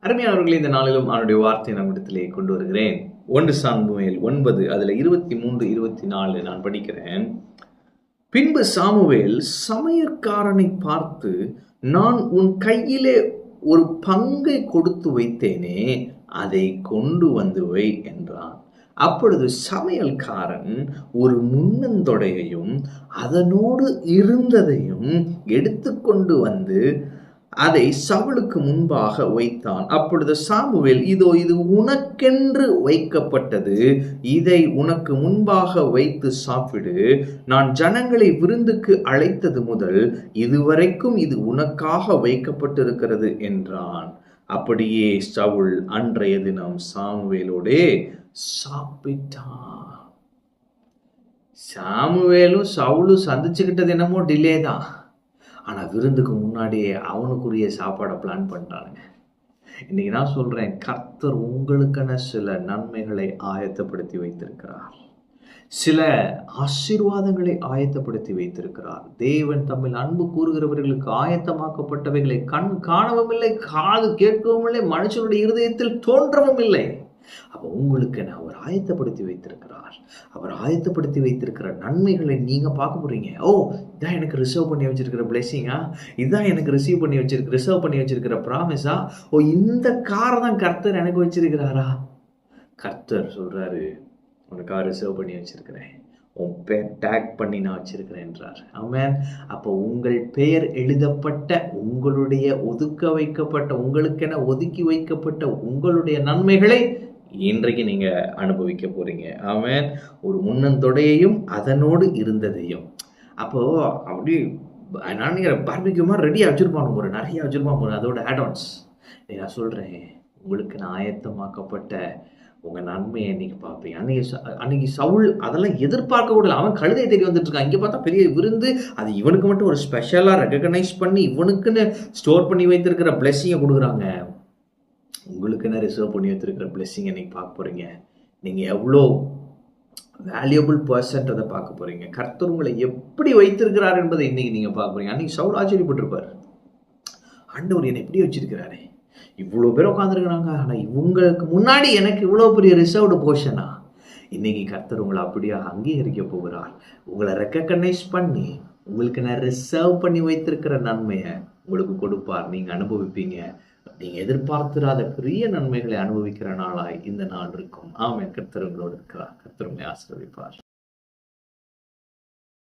அருமையானவர்களே, இந்த நாளிலும் அவனுடைய வார்த்தையை நம்மிடத்திலே கொண்டு வருகிறேன். 1 சாமுவேல் 9 அதுல 23, 24 நான் படிக்கிறேன். பின்பு சாமுவேல் சமையற்காரனை பார்த்து, நான் உன் கையிலே ஒரு பங்கை கொடுத்து வைத்தேனே, அதை கொண்டு வந்து வை என்றான். அப்பொழுது சமையல்காரன் ஒரு முன்னந்தொடையையும் அதனோடு இருந்ததையும் எடுத்துக்கொண்டு வந்து அதை சவுலுக்கு முன்பாக வைத்தான். அப்பொழுது சாமுவேல், இதோ இது உனக்கென்று வைக்கப்பட்டது, இதை உனக்கு முன்பாக வைத்து சாப்பிடு. நான் ஜனங்களை விருந்துக்கு அழைத்தது முதல் இதுவரைக்கும் இது உனக்காக வைக்கப்பட்டிருக்கிறது என்றான். அப்படியே சவுல் அன்றைய தினம் சாமுவேலோடே சாப்பிட்டான். சாமுவேலும் சவுலும் சந்திச்சுக்கிட்டது என்னமோ டிலே தான். ஆனால் விருந்துக்கு முன்னாடியே அவனுக்குரிய சாப்பாடை பிளான் பண்ணிட்டானுங்க. இன்னைக்கு நான் சொல்கிறேன், கர்த்தர் உங்களுக்கென சில நன்மைகளை ஆயத்தப்படுத்தி வைத்திருக்கிறார். சில ஆசீர்வாதங்களை ஆயத்தப்படுத்தி வைத்திருக்கிறார். தேவன் தம்மில் அன்பு கூறுகிறவர்களுக்கு ஆயத்தமாக்கப்பட்டவைகளை கண் காணவும் இல்லை, காது கேட்கவும் இல்லை, மனுஷனுடைய இருதயத்தில் தோன்றவும் இல்லை. அப்போ உங்களுக்கு அவர் ஆயத்தப்படுத்தி வைத்திருக்கிறார். அவர் ஆயத்தப்படுத்தி வைத்திருக்கிற நன்மைகளை நீங்க பார்க்க போறீங்க. ஓ, இதான் எனக்கு ரிசர்வ் பண்ணி வச்சிருக்கிற பிளெஸிங்கா, இதான் எனக்கு ரிசர்வ் பண்ணி வச்சிருக்கிற ப்ராமிஸா, ஓ இந்த காரை தான் கர்த்தர் எனக்கு வச்சிருக்கிறாரா? கர்த்தர் சொல்றாரு, உனக்காக ரிசர்வ் பண்ணி வச்சிருக்கிறேன், உன் பேர் டேக் பண்ணி நான் வச்சிருக்கிறேன் என்றார். ஆமென். அப்போ உங்கள் பெயர் எழுதப்பட்ட, உங்களுடைய ஒதுக்க வைக்கப்பட்ட, உங்களுக்கென ஒதுக்கி வைக்கப்பட்ட உங்களுடைய நன்மைகளை இன்றைக்கு நீங்க அனுபவிக்க போறீங்க. ஆமென். ஒரு முன்னந்தொடையையும் அதனோடு இருந்ததையும். அப்போ அப்படி நான் பார்பிக்யூ மாதிரி ரெடியாக வச்சிருப்பான் போறேன், நிறைய வச்சிருப்பான் போறேன், அதோட ஆட்ஆன்ஸ். நான் சொல்றேன், உங்களுக்கு நான் ஆயத்தமாக்கப்பட்ட உங்க நன்மையை இன்னைக்கு பார்ப்பீங்க. அன்னைக்கு சவுல் அதெல்லாம் எதிர்பார்க்க கூடல. அவன் கழுதை தேடி வந்துட்டு இருக்கான். இங்கே பார்த்தா பெரிய விருந்து, அது இவனுக்கு மட்டும் ஒரு ஸ்பெஷலாக ரெகக்னைஸ் பண்ணி இவனுக்குன்னு ஸ்டோர் பண்ணி வைத்திருக்கிற பிளெஸிங்கை கொடுக்குறாங்க. உங்களுக்குன்னு ரிசர்வ் பண்ணி வைத்திருக்கிற பிளெஸிங்கை இன்னைக்கு பார்க்க போறீங்க. நீங்கள் எவ்வளோ வேல்யூபிள் பர்சன்ட் பார்க்க போறீங்க. கர்த்தர் உங்களை எப்படி வைத்திருக்கிறார் என்பதை இன்னைக்கு நீங்கள் பார்க்க போறீங்க. அன்னைக்கு சவுல் ஆச்சரியப்பட்டிருப்பார், ஆண்டவர் என்னை எப்படி வச்சிருக்கிறாரே, இவ்வளோ பேர் உட்காந்துருக்குறாங்க, ஆனால் இவங்களுக்கு முன்னாடி எனக்கு இவ்வளோ பெரிய ரிசர்வ்டு போர்ஷனா? இன்னைக்கு கர்த்தர் உங்களை அப்படியே அங்கீகரிக்க போகிறார். உங்களை ரெக்கக்னைஸ் பண்ணி உங்களுக்கு நான் ரிசர்வ் பண்ணி வைத்திருக்கிற நன்மையை உங்களுக்கு கொடுப்பார். நீங்கள் அனுபவிப்பீங்க. நீங்கள் எதிர்பார்த்திராத பெரிய நன்மைகளை அனுபவிக்கிற நாளாய் இந்த நாள் இருக்கும். ஆமென். கர்த்தர் உங்களோடு இருக்கிறார். கர்த்தர் உங்களை ஆசீர்வதிப்பார்.